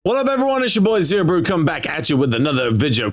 What up, everyone? It's your boy Zero Brew coming back at you with another video.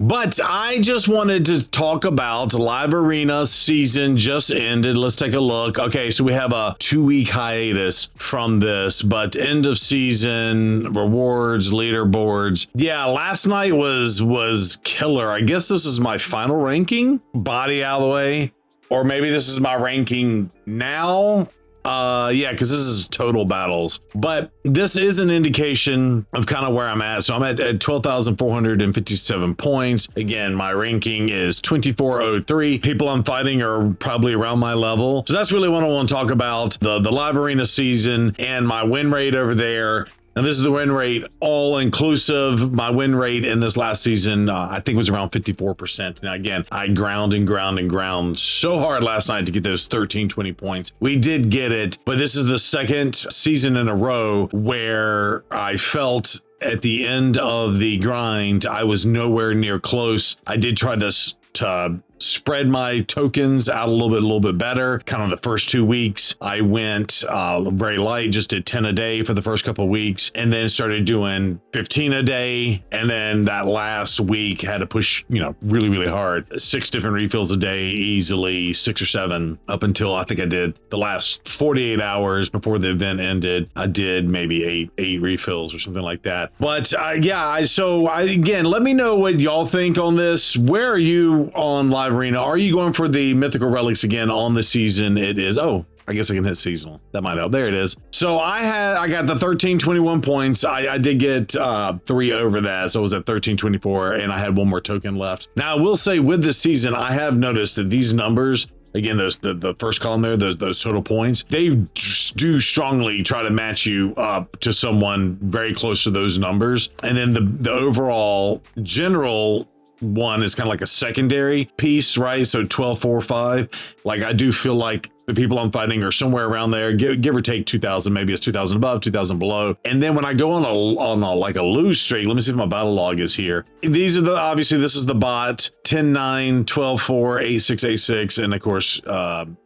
But I just wanted to talk about Live Arena season just ended. Let's take a look. Okay, so we have a 2-week hiatus from this, but end of season, rewards, leaderboards. Yeah, last night was killer. I guess this is my final ranking. Body out of the way. Or maybe this is my ranking now. Yeah, because this is total battles, but this is an indication of kind of where I'm at. So I'm at 12,457 points. Again, my ranking is 2403. People I'm fighting are probably around my level. So that's really what I want to talk about, the Live Arena season and my win rate over there. And this is the win rate all inclusive. My win rate in this last season, I think was around 54%. Now, again, I ground so hard last night to get those 1320 points. We did get it, but this is the second season in a row where I felt at the end of the grind, I was nowhere near close. I did try to spread my tokens out a little bit better. Kind of the first 2 weeks, I went very light, just did 10 a day for the first couple of weeks, and then started doing 15 a day. And then that last week had to push, really hard. 6 different refills a day, easily 6 or 7, up until I think I did the last 48 hours before the event ended. I did maybe eight refills or something like that. But again, let me know what y'all think on this. Where are you on Live Arena? Are you going for the mythical relics again on the season? It is. Oh, I guess I can hit seasonal. That might help. There it is. So I got the 1321 points. I did get 3 over that. So I was at 1324 and I had 1 more token left. Now I will say with this season, I have noticed that these numbers, again, the first column there, those total points, they do strongly try to match you up to someone very close to those numbers. And then the overall general one is kind of like a secondary piece, right? So 1245, like I do feel like the people I'm fighting are somewhere around there, give or take 2,000. Maybe it's 2,000 above, 2,000 below. And then when I go on a lose streak, let me see if my battle log is here. These are obviously this is the bot 10-9, 12-4, 8-6, and of course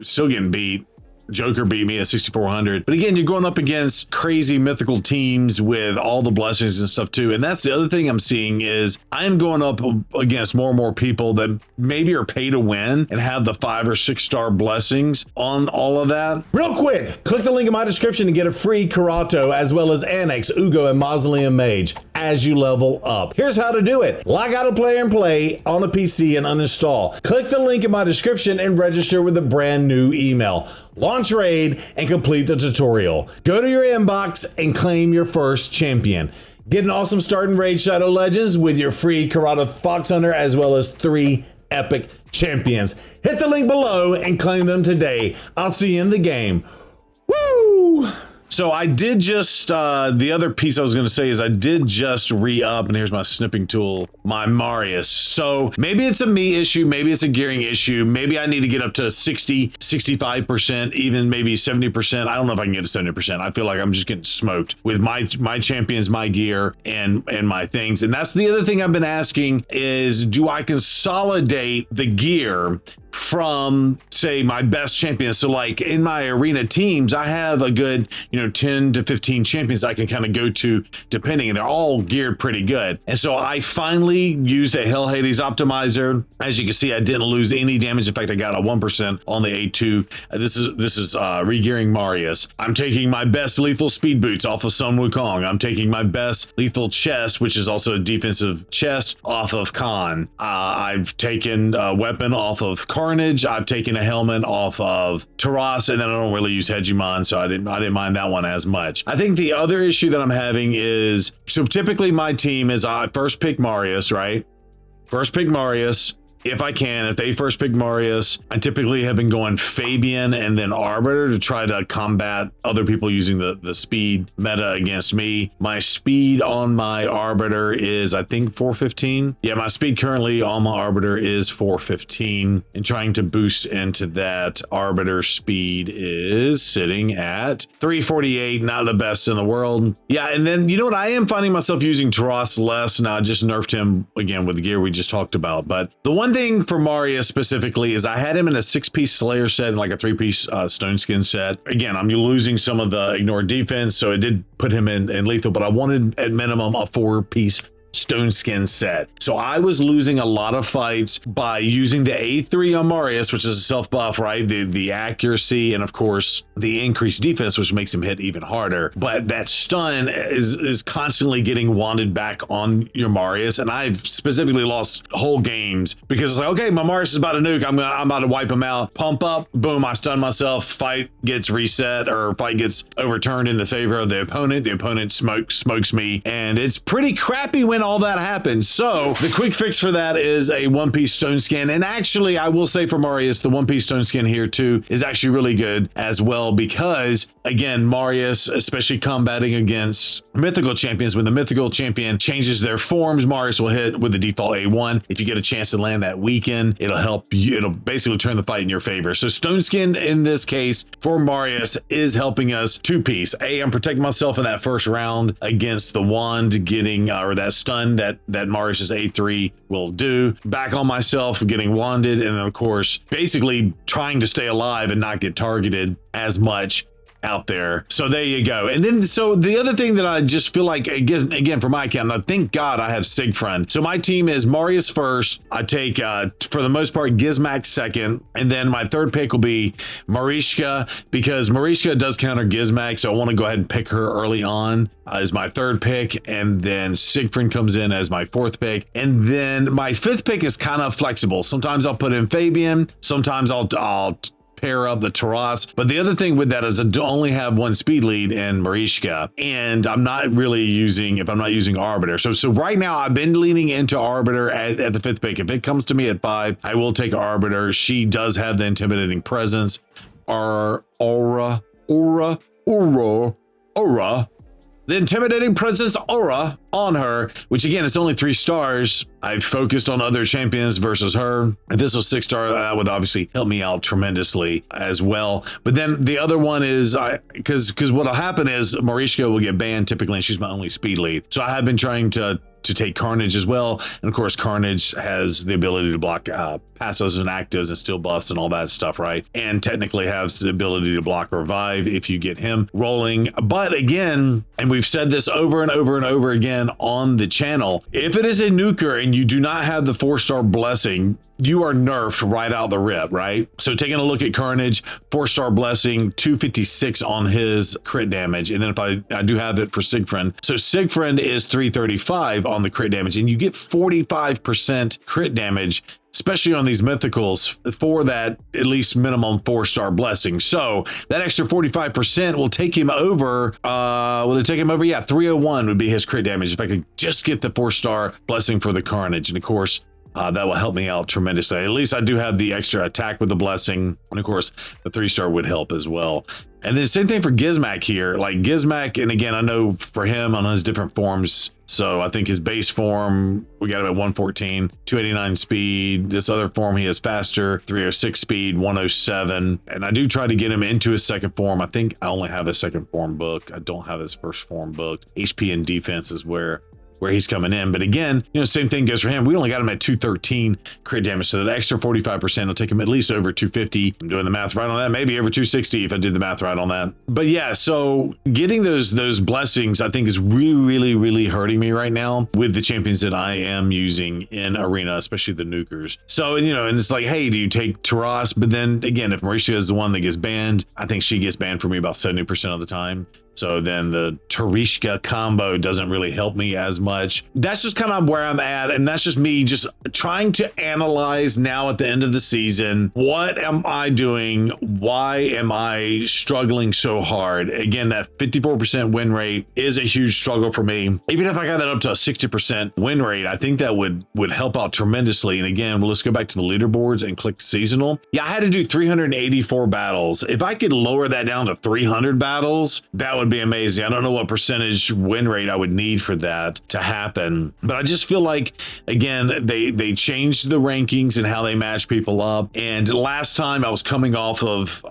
still getting beat. Joker beat me at 6,400. But again, you're going up against crazy mythical teams with all the blessings and stuff too. And that's the other thing I'm seeing is I'm going up against more and more people that maybe are pay to win and have the 5 or 6 star blessings on all of that. Real quick, click the link in my description to get a free Karato as well as Annex, Ugo, and Mausoleum Mage as you level up. Here's how to do it. Log out of Player and Play on a PC and uninstall. Click the link in my description and register with a brand new email. Launch raid and complete the tutorial. Go to your inbox and claim your first champion. Get an awesome start in Raid Shadow Legends with your free Karata Fox Hunter as well as 3 epic champions. Hit the link below and claim them today. I'll see you in the game. Woo! So I did just, the other piece I was going to say is I did just re-up, and here's my snipping tool, my Marius. So maybe it's a me issue, maybe it's a gearing issue, maybe I need to get up to 60, 65%, even maybe 70%. I don't know if I can get to 70%. I feel like I'm just getting smoked with my champions, my gear, and my things. And that's the other thing I've been asking is, do I consolidate the gear from, say, my best champions? So like in my arena teams, I have a good, 10 to 15 champions I can kind of go to depending, and they're all geared pretty good. And so I finally used a Hell Hades optimizer. As you can see, I didn't lose any damage. In fact, I got a 1% on the A2. This is re-gearing Marius. I'm taking my best lethal speed boots off of Sun Wukong. I'm taking my best lethal chest, which is also a defensive chest, off of Khan. I've taken a weapon off of Carnage. I've taken a helmet off of Taras, and then I don't really use Hegemon, so I didn't mind that one as much. I think the other issue that I'm having is, so typically my team is I first pick Marius, right? First pick Marius. If I can, if they first pick Marius, I typically have been going Fabian and then Arbiter to try to combat other people using the speed meta against me. My speed on my Arbiter is, I think, 415. Yeah, my speed currently on my Arbiter is 415, and trying to boost into that Arbiter speed is sitting at 348, not the best in the world. Yeah, and then, you know what? I am finding myself using Taras less. Now, I just nerfed him again with the gear we just talked about. But the one one thing for Marius specifically is I had him in a 6-piece Slayer set and like a 3-piece Stone Skin set. Again, I'm losing some of the ignored defense, so it did put him in lethal, but I wanted at minimum a 4-piece Stone Skin set. So I was losing a lot of fights by using the A3 on Marius, which is a self buff, right? The accuracy and of course the increased defense, which makes him hit even harder. But that stun is constantly getting wanded back on your Marius. And I've specifically lost whole games because it's like, okay, my Marius is about to nuke. I'm about to wipe him out. Pump up, boom, I stun myself. Fight gets reset or fight gets overturned in the favor of the opponent. The opponent smokes me. And it's pretty crappy when all that happens. So the quick fix for that is a 1-piece Stone Skin. And actually, I will say for Marius, the 1-piece Stone Skin here too is actually really good as well because, again, Marius, especially combating against mythical champions, when the mythical champion changes their forms, Marius will hit with the default A1. If you get a chance to land that weaken, it'll help you. It'll basically turn the fight in your favor. So Stone Skin in this case for Marius is helping us 2-piece. I'm protecting myself in that first round against the wand getting, or that stun that Marius's A3 will do. Back on myself, getting wanded, and then of course, basically trying to stay alive and not get targeted as much out there. So there you go. And then, so the other thing that I just feel like, again, for my account, I thank God I have Siegfried. So my team is Marius first. I take, for the most part, Gizmak second. And then my third pick will be Mariska, because Mariska does counter Gizmak. So I want to go ahead and pick her early on as my third pick. And then Siegfried comes in as my fourth pick. And then my fifth pick is kind of flexible. Sometimes I'll put in Fabian. Sometimes I'll pair up the Taras. But the other thing with that is I only have one speed lead in Mariska, and I'm not really using, if I'm not using Arbiter. So right now I've been leaning into Arbiter at the fifth pick. If it comes to me at 5, I will take Arbiter. She does have the intimidating presence. Aura. The intimidating presence aura on her, which again, it's only 3 stars. I've focused on other champions versus her. If this was 6 star, that would obviously help me out tremendously as well. But then the other one is, because what'll happen is Mariska will get banned typically, and she's my only speed lead. So I have been trying to take Carnage as well. And of course, Carnage has the ability to block passives and actives and steal buffs and all that stuff, right? And technically has the ability to block revive if you get him rolling. But again, and we've said this over and over and over again on the channel, if it is a nuker and you do not have the 4-star blessing, you are nerfed right out the rip, right? So taking a look at Carnage, 4-star blessing, 256 on his crit damage. And then if I do have it for Siegfried. So Siegfried is 335 on the crit damage, and you get 45% crit damage, especially on these mythicals, for that at least minimum 4-star blessing. So that extra 45% will take him over. Will it take him over? Yeah, 301 would be his crit damage if I could just get the 4-star blessing for the Carnage. And of course, that will help me out tremendously. At least I do have the extra attack with the blessing. And of course, the 3-star would help as well. And then same thing for Gizmak here. Like Gizmak, and again, I know for him on his different forms. So I think his base form, we got him at 114, 289 speed. This other form, he has faster, 306 speed, 107. And I do try to get him into his second form. I think I only have his second form booked. I don't have his first form booked. HP and defense is where he's coming in. But again, you know, same thing goes for him. We only got him at 213 crit damage. So that extra 45% will take him at least over 250. I'm doing the math right on that. Maybe over 260 if I did the math right on that. But yeah, so getting those blessings, I think is really hurting me right now with the champions that I am using in Arena, especially the nukers. So, you know, and it's like, hey, do you take Taras? But then again, if Mauricia is the one that gets banned, I think she gets banned for me about 70% of the time. So then the Tarishka combo doesn't really help me as much. That's just kind of where I'm at. And that's just me just trying to analyze now at the end of the season. What am I doing? Why am I struggling so hard? Again, that 54% win rate is a huge struggle for me. Even if I got that up to a 60% win rate, I think that would help out tremendously. And again, let's go back to the leaderboards and click seasonal. Yeah, I had to do 384 battles. If I could lower that down to 300 battles, that would be amazing. I don't know what percentage win rate I would need for that to happen, but I just feel like, again, they changed the rankings and how they match people up. And last time I was coming off of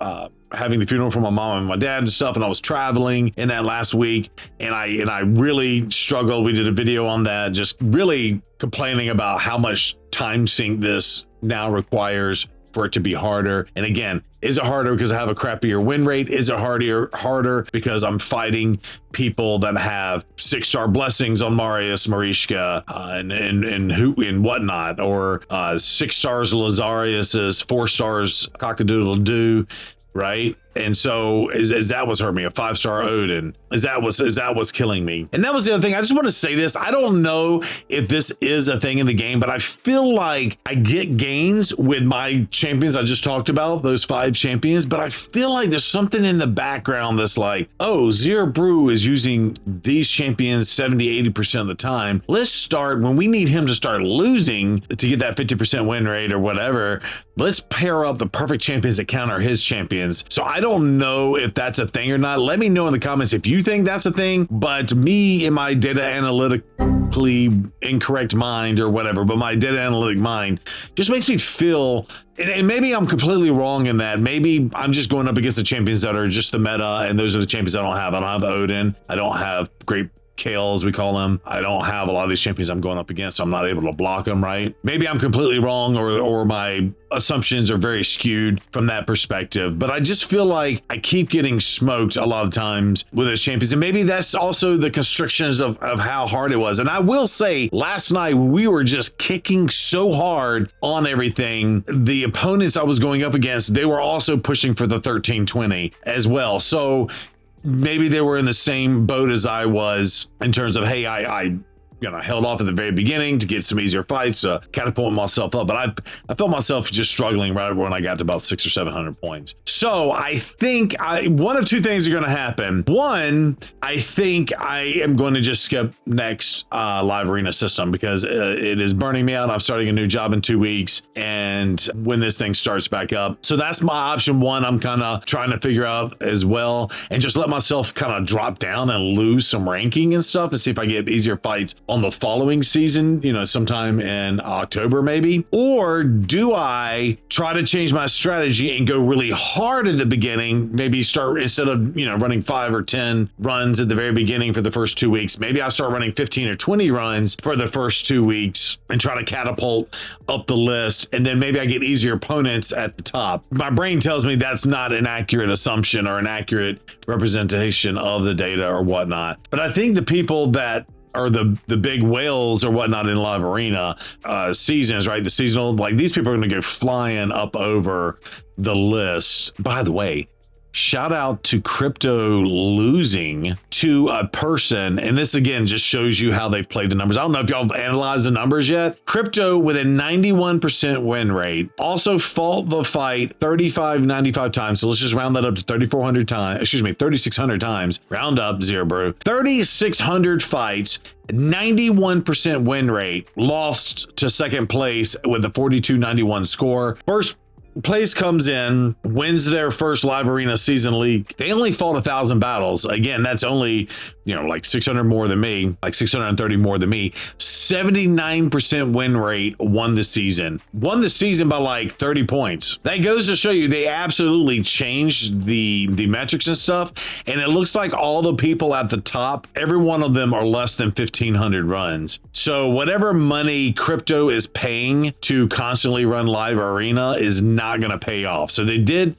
having the funeral for my mom and my dad and stuff, and I was traveling in that last week, and I really struggled. We did a video on that, just really complaining about how much time sink this now requires for it to be harder. And again, is it harder because I have a crappier win rate? Is it harder because I'm fighting people that have 6-star blessings on Marius, Marishka, and whatnot, or 6 stars Lazarius's, 4 stars Cockadoodle-Doo, right? And so is that what's hurting me? A 5-star Odin? Is that what's killing me? And that was the other thing. I just want to say this. I don't know if this is a thing in the game, but I feel like I get gains with my champions I just talked about, those 5 champions, but I feel like there's something in the background that's like, oh, Zero Brew is using these champions 70-80% of the time. Let's start, when we need him to start losing to get that 50% win rate or whatever, let's pair up the perfect champions that counter his champions. So I don't know if that's a thing or not. Let me know in the comments if you think that's a thing, but me in my data analytically incorrect mind or whatever, but my data analytic mind just makes me feel, and maybe I'm completely wrong in that. Maybe I'm just going up against the champions that are just the meta, and those are the champions I don't have. I don't have the Odin. I don't have Great Kale, as we call them. I don't have a lot of these champions I'm going up against, so I'm not able to block them, right? Maybe I'm completely wrong, or my assumptions are very skewed from that perspective, but I just feel like I keep getting smoked a lot of times with those champions, and maybe that's also the constrictions of how hard it was. And I will say, last night we were just kicking so hard on everything. The opponents I was going up against, they were also pushing for the 1320 as well. So maybe they were in the same boat as I was in terms of, hey, I held off at the very beginning to get some easier fights, catapult myself up. But I felt myself just struggling right when I got to about 600 or 700 points. So I think one of two things are going to happen. One, I think I am going to just skip next live arena system because it is burning me out. I'm starting a new job in 2 weeks, and when this thing starts back up. So that's my option one. I'm kind of trying to figure out as well, and just let myself kind of drop down and lose some ranking and stuff and see if I get easier fights on the following season, sometime in October maybe. Or do I try to change my strategy and go really hard at the beginning, maybe start, instead of running 5 or 10 runs at the very beginning for the first 2 weeks, maybe I start running 15 or 20 runs for the first 2 weeks and try to catapult up the list, and then maybe I get easier opponents at the top. My brain tells me that's not an accurate assumption or an accurate representation of the data or whatnot, but I think the people that are the big whales or whatnot in live arena seasons, right? The seasonal, like, these people are going to go flying up over the list. By the way, shout out to Crypto losing to a person. And this again just shows you how they've played the numbers. I don't know if y'all have analyzed the numbers yet. Crypto with a 91% win rate also fought the fight 95 times. So let's just round that up to 3,400 times. 3,600 times. Round up, Zero Brew. 3,600 fights. 91% win rate, lost to second place with a 42.91 score. First place comes in, wins their first live arena season league. They only fought 1,000 battles. Again, that's only, like 600 more than me, like 630 more than me. 79% win rate, won the season by like 30 points. That goes to show you they absolutely changed the metrics and stuff. And it looks like all the people at the top, every one of them are less than 1,500 runs. So whatever money Crypto is paying to constantly run live arena is not going to pay off. So they did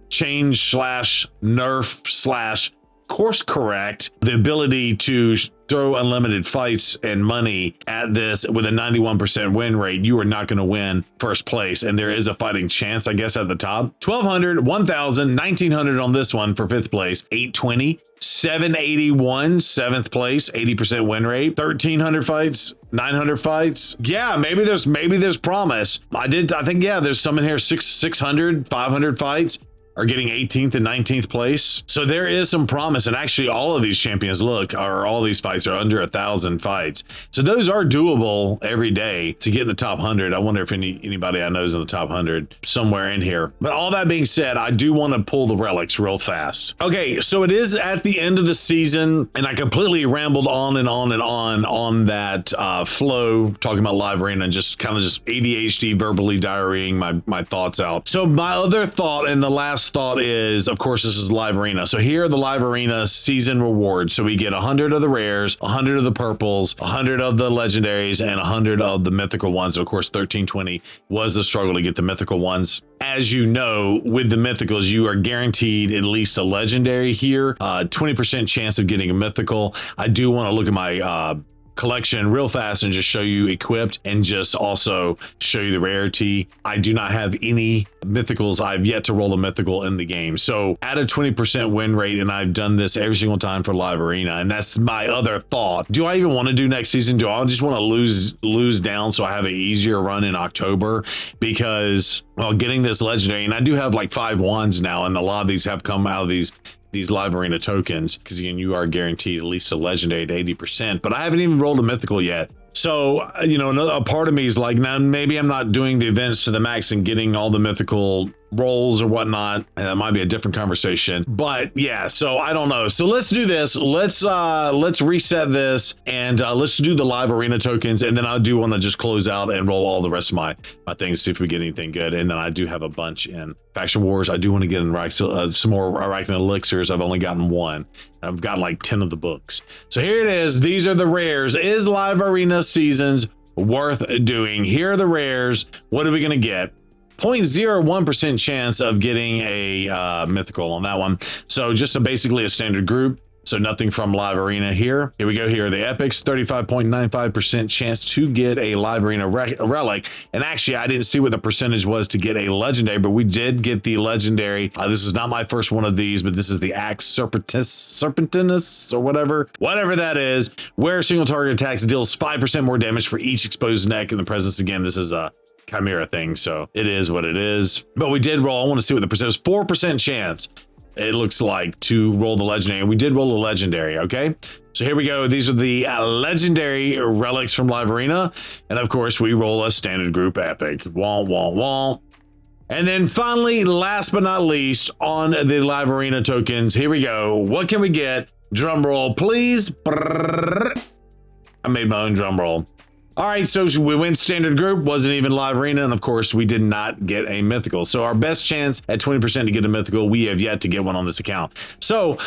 change /nerf /course correct the ability to throw unlimited fights and money at this. With a 91% win rate, you are not going to win first place, and there is a fighting chance, I guess, at the top. 1,200, 1,000, 1,900 on this one for 5th place. 820, 781, 7th place, 80% win rate. 1,300 fights, 900 fights. Yeah, maybe there's promise. I think, yeah, there's some in here, 600, 500 fights are getting 18th and 19th place. So there is some promise. And actually all of these champions, all these fights are under 1,000 fights. So those are doable every day to get in the top 100. I wonder if anybody I know is in the top 100 somewhere in here. But all that being said, I do want to pull the relics real fast. Okay, so it is at the end of the season, and I completely rambled on and on that flow, talking about live arena and just ADHD verbally diarrheaing my thoughts out. So my other thought in the last last thought is, of course, this is live arena. So here are the live arena season rewards. So we get 100 of the rares, 100 of the purples, 100 of the legendaries, and 100 of the mythical ones. And of course, 1320 was the struggle to get the mythical ones. As you know, with the mythicals, you are guaranteed at least a legendary here, 20% chance of getting a mythical. I do want to look at my collection real fast and just show you equipped and just also show you the rarity. I do not have any mythicals. I've yet to roll a mythical in the game. So at a 20% win rate, and I've done this every single time for live arena, and that's my other thought. Do I even want to do next season? Do I just want to lose down so I have an easier run in October? Because, well, getting this legendary, and I do have like 5 wands now, and a lot of these have come out of these live arena tokens, because again, you are guaranteed at least a legendary to 80%, but I haven't even rolled a mythical yet. So, you know, a part of me is like, now maybe I'm not doing the events to the max and getting all the mythical rolls or whatnot. That might be a different conversation, but yeah, so I don't know. So let's do this. Let's reset this and let's do the live arena tokens. And then I do want to just close out and roll all the rest of my things, see if we get anything good. And then I do have a bunch in faction wars. I do want to get in some more Arachne elixirs. I've only gotten 1. I've gotten like 10 of the books. So here it is. These are the rares. Is live arena seasons worth doing? Here are the rares. What are we going to get? 0.01% chance of getting a mythical on that one. So just basically a standard group. So nothing from live arena here. Here we go. Here are the epics. 35.95% chance to get a live arena relic. And actually, I didn't see what the percentage was to get a legendary, but we did get the legendary. This is not my first one of these, but this is the Axe Serpentinus or whatever that is, where single target attacks deals 5% more damage for each exposed neck in the presence. Again, this is a chimera thing, so it is what it is. But we did roll. I want to see what the percentage is. 4% chance, it looks like, to roll the legendary. And we did roll a legendary, okay? So here we go. These are the legendary relics from live arena. And of course, we roll a standard group epic. Wah, wah, wah. And then finally, last but not least, on the live arena tokens, here we go. What can we get? Drum roll, please. I made my own drum roll. All right, so we went standard group, wasn't even live arena, and of course we did not get a mythical. So our best chance at 20% to get a mythical, we have yet to get one on this account. So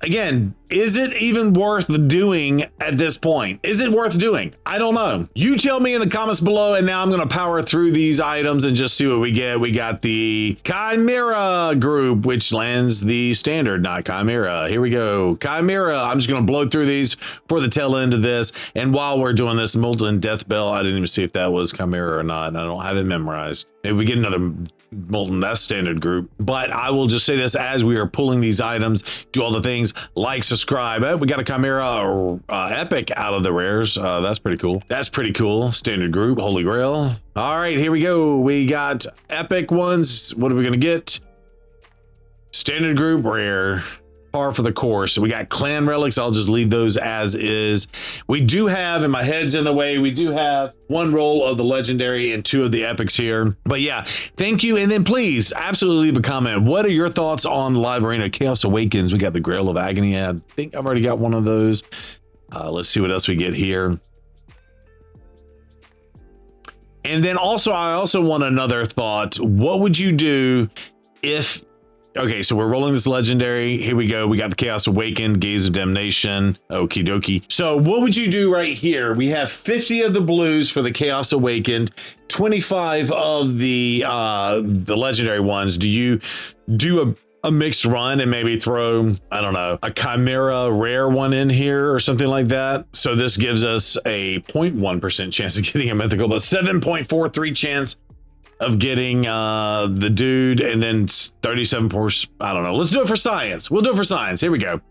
again, is it even worth doing at this point? Is it worth doing? I don't know. You tell me in the comments below, and now I'm going to power through these items and just see what we get. We got the Chimera group, which lands the standard, not Chimera. Here we go. Chimera. I'm just going to blow through these for the tail end of this. And while we're doing this, Molten Death Bell, I didn't even see if that was Chimera or not. And I don't have it memorized. Maybe we get another Molten, that's standard group. But I will just say this as we are pulling these items, do all the things, like, subscribe. We got a Chimera epic out of the rares. That's pretty cool. That's pretty cool. Standard group, Holy Grail. All right, here we go. We got epic ones. What are we gonna get? Standard group, rare. Par for the course. We got clan relics. I'll just leave those as is. We do have, and my head's in the way, we do have 1 roll of the legendary and 2 of the epics here. But yeah, thank you. And then please absolutely leave a comment. What are your thoughts on live arena? Chaos Awakens. We got the Grail of Agony. I think I've already got one of those. Let's see what else we get here. And then also, I also want another thought. What would you do if, okay, so we're rolling this legendary. Here we go. We got the Chaos Awakened, Gaze of Damnation. Okie dokie. So what would you do right here? We have 50 of the blues for the Chaos Awakened, 25 of the legendary ones. Do you do a mixed run and maybe throw, I don't know, a Chimera rare one in here or something like that? So this gives us a 0.1% chance of getting a mythical, but 7.43 chance of getting the dude, and then 37%. I don't know. Let's do it for science. We'll do it for science. Here we go.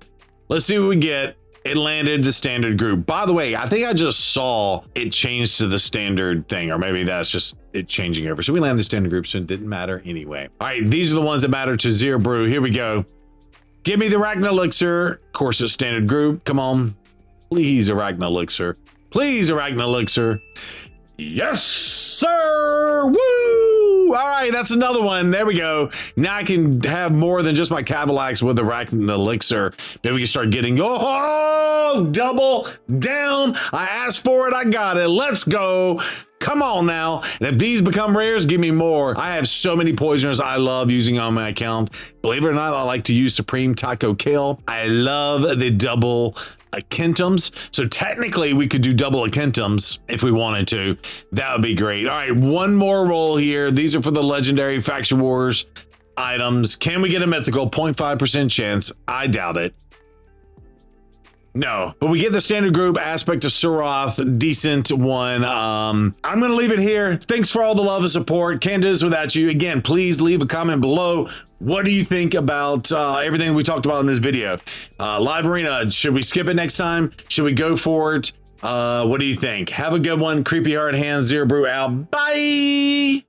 Let's see what we get. It landed the standard group. By the way, I think I just saw it change to the standard thing, or maybe that's just it changing over. So we landed the standard group, so it didn't matter anyway. All right, these are the ones that matter to Zero Brew. Here we go. Give me the Arachne elixir. Of course, it's standard group. Come on. Please, Arachne elixir. Please, Arachne elixir. Yes, sir. Woo! All right, that's another one. There we go. Now I can have more than just my Cavalax with the Arachne elixir. Maybe we can start getting, oh, double down. I asked for it. I got it. Let's go. Come on now. And if these become rares, give me more. I have so many poisoners I love using on my account. Believe it or not, I like to use Supreme Taco Kill. I love the double Akentums. So technically we could do double Akentums if we wanted to. That would be great. All right, one more roll here. These are for the legendary Faction Wars items. Can we get a mythical? 0.5% chance. I doubt it. No, but we get the standard group aspect of Suroth, decent one. I'm going to leave it here. Thanks for all the love and support. Can't do this without you. Again, please leave a comment below. What do you think about everything we talked about in this video? Live Arena, should we skip it next time? Should we go for it? What do you think? Have a good one. Creepy Hard Hands, Zero Brew out. Bye!